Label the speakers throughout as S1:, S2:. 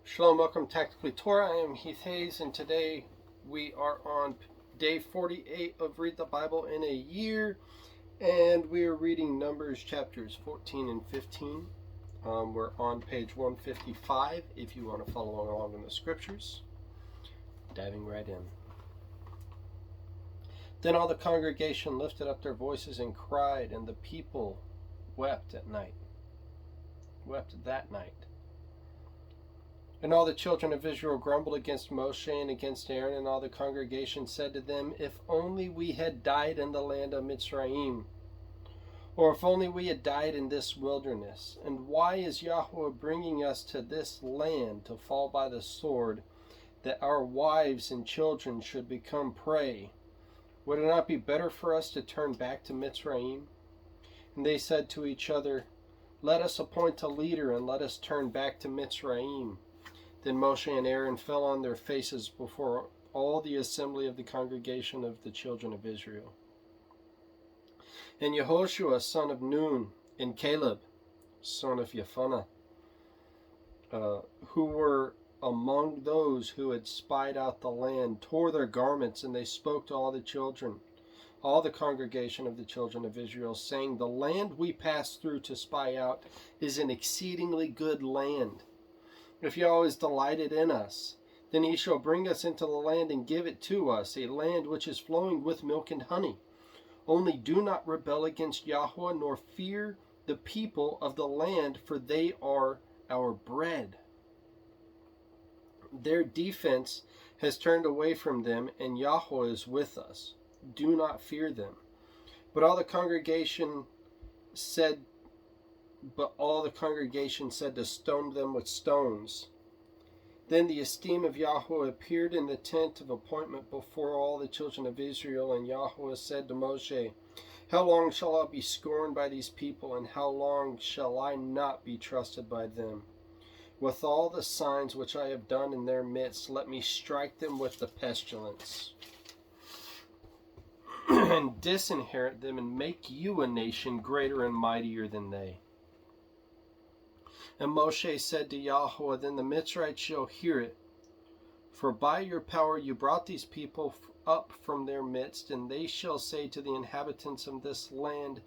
S1: Shalom, welcome to Tactically Torah. I am Heath Hayes, and today we are on day 48 of Read the Bible in a Year, and we are reading Numbers chapters 14 and 15. We're on page 155 if you want to follow along in the scriptures. Diving right in. Then all the congregation lifted up their voices and cried, and the people wept that night. And all the children of Israel grumbled against Moshe and against Aaron, and all the congregation said to them, If only we had died in the land of Mitzrayim, or if only we had died in this wilderness. And why is Yahweh bringing us to this land to fall by the sword, that our wives and children should become prey? Would it not be better for us to turn back to Mitzrayim? And they said to each other, Let us appoint a leader, and let us turn back to Mitzrayim. Then Moshe and Aaron fell on their faces before all the assembly of the congregation of the children of Israel. And Yehoshua, son of Nun, and Caleb, son of Jephunneh, who were among those who had spied out the land, tore their garments, and they spoke to all the congregation of the children of Israel, saying, The land we passed through to spy out is an exceedingly good land. If Yahweh is delighted in us, then he shall bring us into the land and give it to us, a land which is flowing with milk and honey. Only do not rebel against Yahweh, nor fear the people of the land, for they are our bread. Their defense has turned away from them, and Yahweh is with us. Do not fear them. But all the congregation said to stone them with stones. Then the esteem of Yahweh appeared in the tent of appointment before all the children of Israel, and Yahweh said to Moshe, How long shall I be scorned by these people, and how long shall I not be trusted by them? With all the signs which I have done in their midst, let me strike them with the pestilence, and disinherit them, and make you a nation greater and mightier than they. And Moshe said to Yahweh, Then the Mitzrites shall hear it. For by your power you brought these people up from their midst, and they shall say to the inhabitants of this land,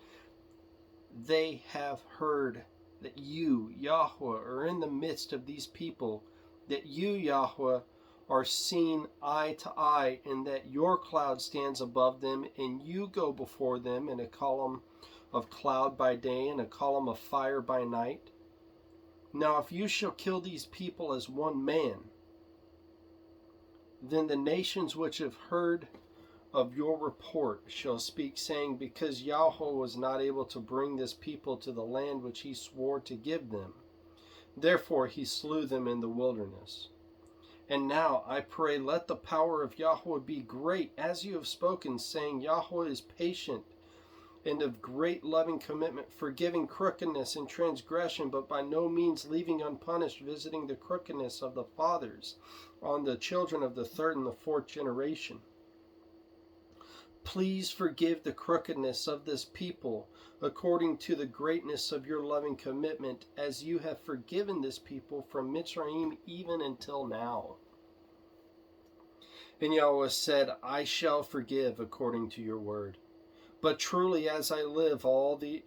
S1: They have heard that you, Yahweh, are in the midst of these people, that you, Yahweh, are seen eye to eye, and that your cloud stands above them, and you go before them in a column of cloud by day and a column of fire by night. Now if you shall kill these people as one man, then the nations which have heard of your report shall speak, saying, Because Yahweh was not able to bring this people to the land which he swore to give them, therefore he slew them in the wilderness. And now, I pray, let the power of Yahweh be great, as you have spoken, saying, Yahweh is patient and of great loving commitment, forgiving crookedness and transgression, but by no means leaving unpunished, visiting the crookedness of the fathers on the children of the third and the fourth generation. Please forgive the crookedness of this people, according to the greatness of your loving commitment, as you have forgiven this people from Mitzrayim even until now. And Yahweh said, I shall forgive according to your word. But truly as I live, all the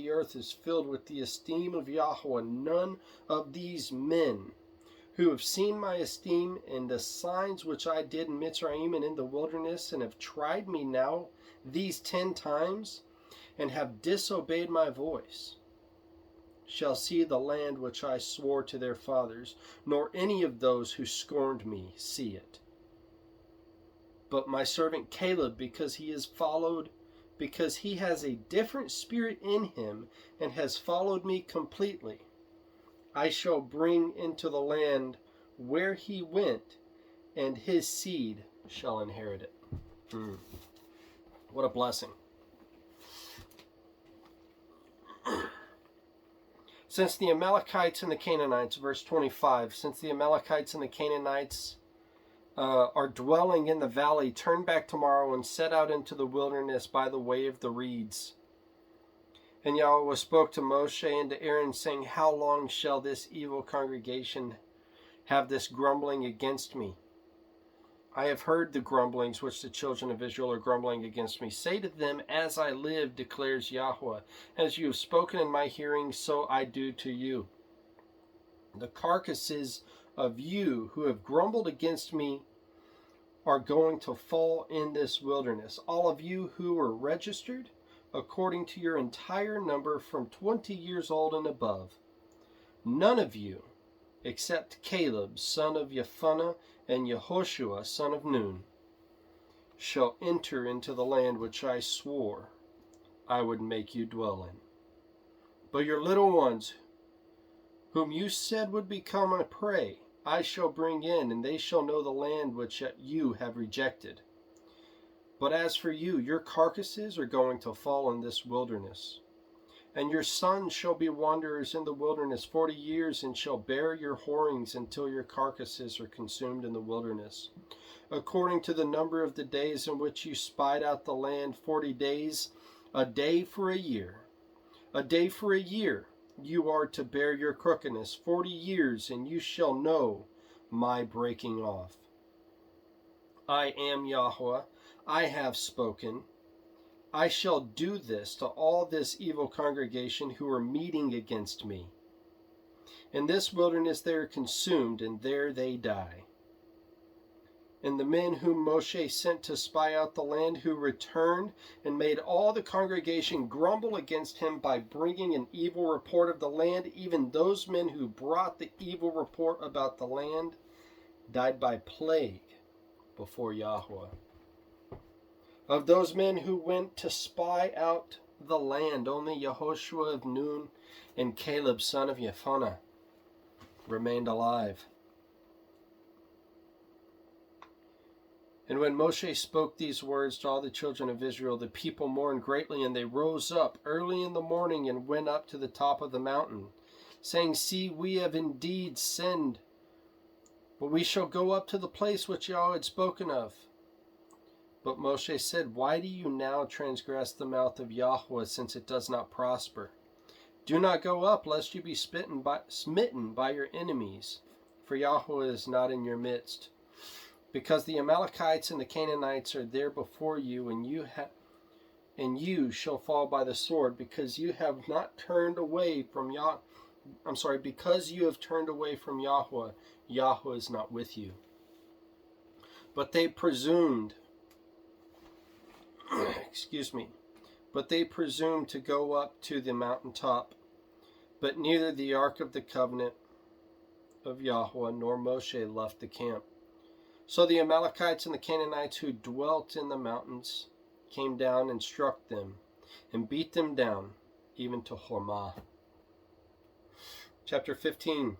S1: earth is filled with the esteem of Yahweh. None of these men who have seen my esteem and the signs which I did in Mitzrayim and in the wilderness, and have tried me now these 10 times, and have disobeyed my voice, shall see the land which I swore to their fathers, nor any of those who scorned me see it. But my servant Caleb, because he has a different spirit in him, and has followed me completely, I shall bring into the land where he went, and his seed shall inherit it. What a blessing. Since the Amalekites and the Canaanites, verse 25, since the Amalekites and the Canaanites are dwelling in the valley, turn back tomorrow and set out into the wilderness by the way of the reeds. And Yahweh spoke to Moshe and to Aaron, saying, How long shall this evil congregation have this grumbling against me. I have heard the grumblings which the children of Israel are grumbling against me. Say to them, as I live, declares Yahweh, as you have spoken in my hearing, so I do to you. The carcasses of you who have grumbled against me are going to fall in this wilderness. All of you who are registered, according to your entire number from 20 years old and above. None of you, except Caleb, son of Jephunneh, and Yehoshua, son of Nun, shall enter into the land which I swore I would make you dwell in. But your little ones, whom you said would become a prey, I shall bring in, and they shall know the land which you have rejected. But as for you, your carcasses are going to fall in this wilderness. And your sons shall be wanderers in the wilderness 40 years, and shall bear your whorings until your carcasses are consumed in the wilderness. According to the number of the days in which you spied out the land, 40 days, a day for a year. A day for a year you are to bear your crookedness, 40 years, and you shall know my breaking off. I am Yahweh, I have spoken. I shall do this to all this evil congregation who are meeting against me. In this wilderness they are consumed, and there they die. And the men whom Moshe sent to spy out the land, who returned and made all the congregation grumble against him by bringing an evil report of the land, even those men who brought the evil report about the land, died by plague before Yahweh. Of those men who went to spy out the land, only Yehoshua of Nun and Caleb, son of Jephunneh, remained alive. And when Moshe spoke these words to all the children of Israel, the people mourned greatly, and they rose up early in the morning and went up to the top of the mountain, saying, See, we have indeed sinned, but we shall go up to the place which Yahweh had spoken of. But Moshe said, Why do you now transgress the mouth of Yahweh, since it does not prosper? Do not go up, lest you be smitten by your enemies, for Yahweh is not in your midst. Because the Amalekites and the Canaanites are there before you, and you shall fall by the sword, because you have not turned away from because you have turned away from Yahweh, Yahweh is not with you. But they presumed but they presumed to go up to the mountaintop. But neither the ark of the covenant of Yahweh nor Moshe left the camp. So the Amalekites and the Canaanites who dwelt in the mountains came down and struck them and beat them down, even to Hormah. Chapter 15.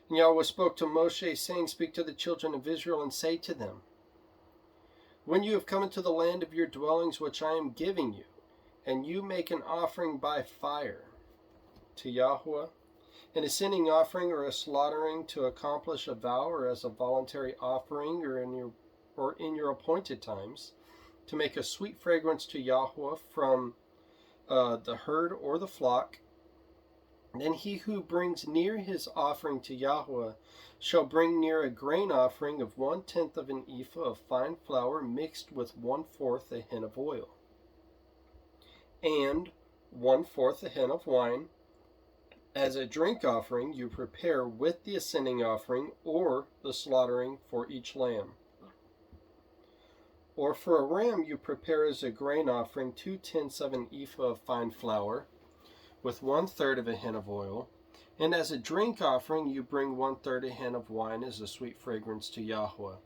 S1: And Yahweh spoke to Moshe, saying, Speak to the children of Israel and say to them, When you have come into the land of your dwellings which I am giving you, and you make an offering by fire to Yahweh, an ascending offering or a slaughtering to accomplish a vow, or as a voluntary offering, or in your appointed times, to make a sweet fragrance to Yahweh from the herd or the flock, then he who brings near his offering to Yahweh shall bring near a grain offering of 1/10 of an ephah of fine flour mixed with 1/4 a hin of oil, and 1/4 a hin of wine. As a drink offering you prepare with the ascending offering or the slaughtering for each lamb. Or for a ram you prepare as a grain offering 2/10 of an ephah of fine flour, with 1/3 of a hin of oil, and as a drink offering you bring 1/3 a hin of wine as a sweet fragrance to Yahweh.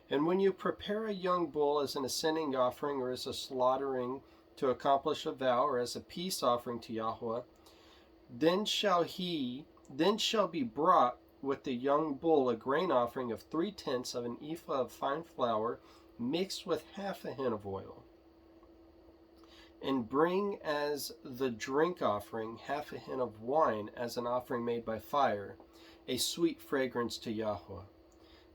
S1: And when you prepare a young bull as an ascending offering, or as a slaughtering to accomplish a vow, or as a peace offering to Yahweh, then shall be brought with the young bull a grain offering of 3/10 of an ephah of fine flour mixed with 1/2 a hin of oil. And bring as the drink offering 1/2 a hin of wine as an offering made by fire, a sweet fragrance to Yahweh.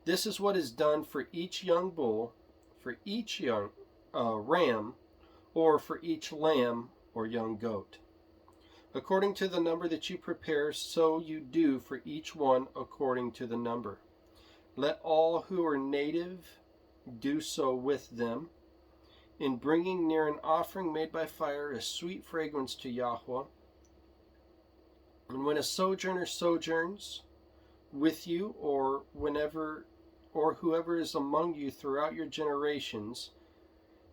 S1: This is what is done for each young bull, for each young ram, or for each lamb or young goat. According to the number that you prepare, so you do for each one according to the number. Let all who are native do so with them, in bringing near an offering made by fire, a sweet fragrance to Yahweh. And when a sojourner sojourns with you, or whoever is among you throughout your generations,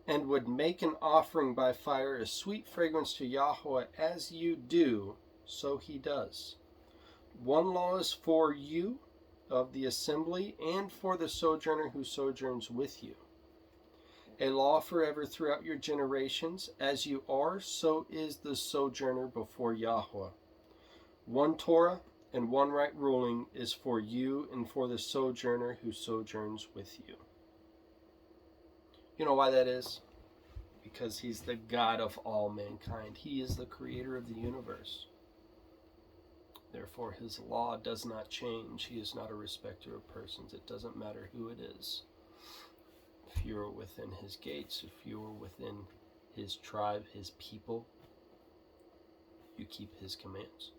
S1: and would make an offering by fire, a sweet fragrance to Yahweh, as you do, so he does. One law is for you of the assembly, and for the sojourner who sojourns with you. A law forever throughout your generations, as you are, so is the sojourner before Yahweh. One Torah and one right ruling is for you and for the sojourner who sojourns with you. You know why that is? Because he's the God of all mankind. He is the creator of the universe. Therefore, his law does not change. He is not a respecter of persons. It doesn't matter who it is. If you are within his gates, if you are within his tribe, his people, you keep his commands.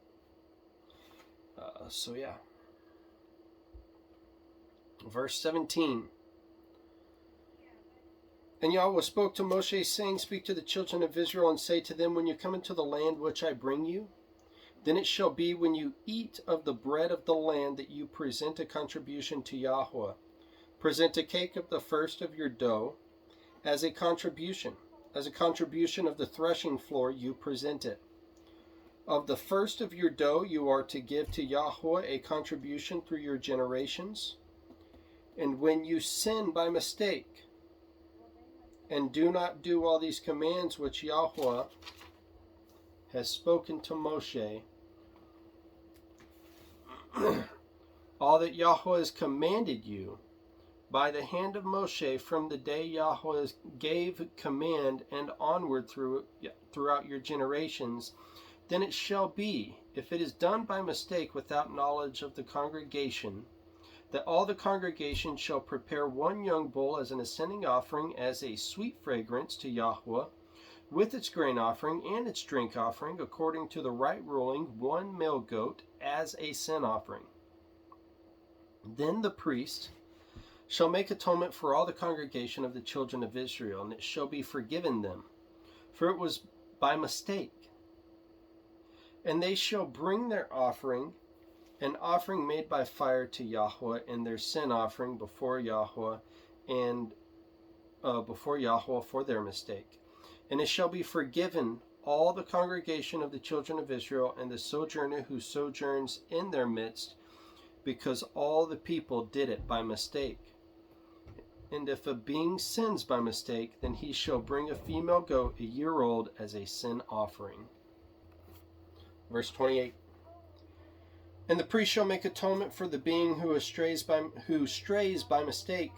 S1: Verse 17. And Yahweh spoke to Moshe, saying, Speak to the children of Israel, and say to them, When you come into the land which I bring you, then it shall be when you eat of the bread of the land that you present a contribution to Yahweh. Present a cake of the first of your dough as a contribution. As a contribution of the threshing floor you present it. Of the first of your dough you are to give to Yahweh a contribution through your generations. And when you sin by mistake, and do not do all these commands which Yahweh has spoken to Moshe, all that Yahweh has commanded you by the hand of Moshe from the day Yahweh gave command and onward throughout your generations, then it shall be, if it is done by mistake without knowledge of the congregation, that all the congregation shall prepare one young bull as an ascending offering, as a sweet fragrance to Yahweh, with its grain offering and its drink offering, according to the right ruling, one male goat as a sin offering. Then the priest shall make atonement for all the congregation of the children of Israel, and it shall be forgiven them, for it was by mistake. And they shall bring their offering, an offering made by fire to Yahweh, and their sin offering before Yahweh for their mistake. And it shall be forgiven all the congregation of the children of Israel, and the sojourner who sojourns in their midst, because all the people did it by mistake. And if a being sins by mistake, then he shall bring a female goat a year old as a sin offering. Verse 28. And the priest shall make atonement for the being who strays by mistake,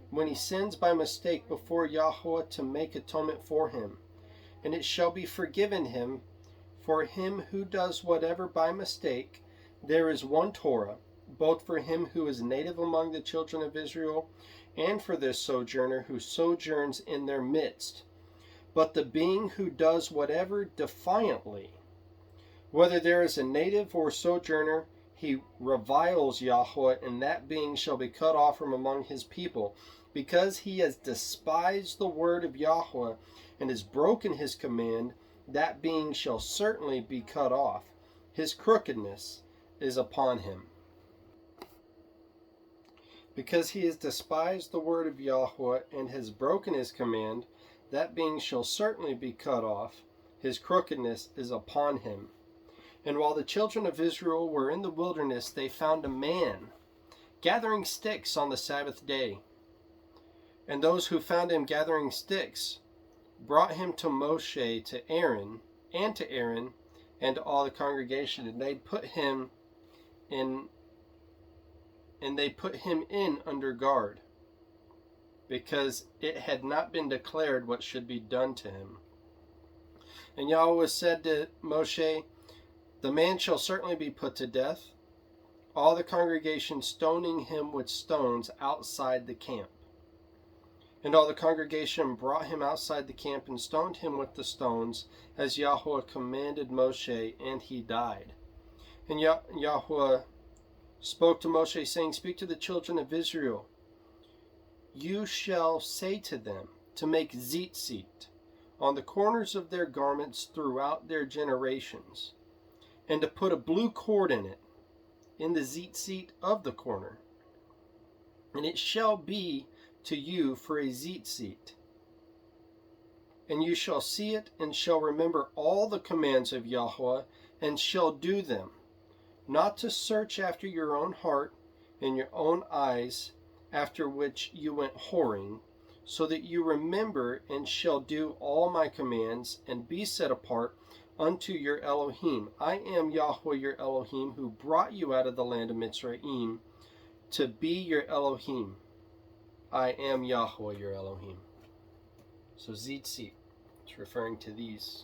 S1: when he sins by mistake before Yahweh, to make atonement for him. And it shall be forgiven him. For him who does whatever by mistake, there is one Torah, both for him who is native among the children of Israel, and for this sojourner who sojourns in their midst. But the being who does whatever defiantly, whether there is a native or sojourner, he reviles Yahweh, and that being shall be cut off from among his people, because he has despised the word of Yahweh and has broken his command. That being shall certainly be cut off. His crookedness is upon him. Because he has despised the word of Yahweh and has broken his command, that being shall certainly be cut off. His crookedness is upon him. And while the children of Israel were in the wilderness, they found a man gathering sticks on the Sabbath day. And those who found him gathering sticks brought him to Moshe, to Aaron, and to all the congregation, and they put him in under guard, because it had not been declared what should be done to him. And Yahweh said to Moshe, the man shall certainly be put to death, all the congregation stoning him with stones outside the camp. And all the congregation brought him outside the camp and stoned him with the stones, as Yahweh commanded Moshe, and he died. And Yahweh spoke to Moshe, saying, Speak to the children of Israel. You shall say to them to make tzitzit on the corners of their garments throughout their generations, and to put a blue cord in it, in the tzitzit of the corner. And it shall be to you for a tzitzit. And you shall see it, and shall remember all the commands of Yahweh, and shall do them, not to search after your own heart and your own eyes, after which you went whoring, so that you remember and shall do all my commands, and be set apart unto your Elohim. I am Yahweh your Elohim, who brought you out of the land of Mitzrayim, to be your Elohim. I am Yahweh your Elohim. So tzitzit, it's referring to these.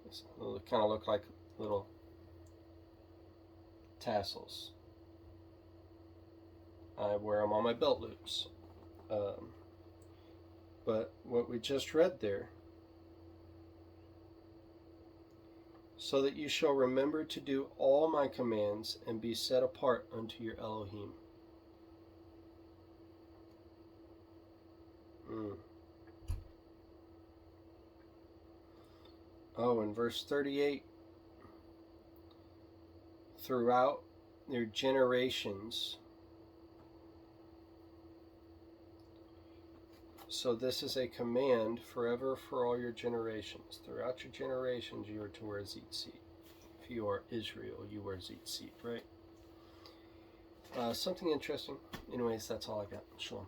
S1: They kind of look like little tassels. I wear them on my belt loops. But what we just read there, so that you shall remember to do all my commands and be set apart unto your Elohim. Oh, in verse 38, throughout their generations. So this is a command forever for all your generations. Throughout your generations, you are to wear tzitzit. If you are Israel, you wear tzitzit, right? Something interesting. Anyways, that's all I got. Shalom.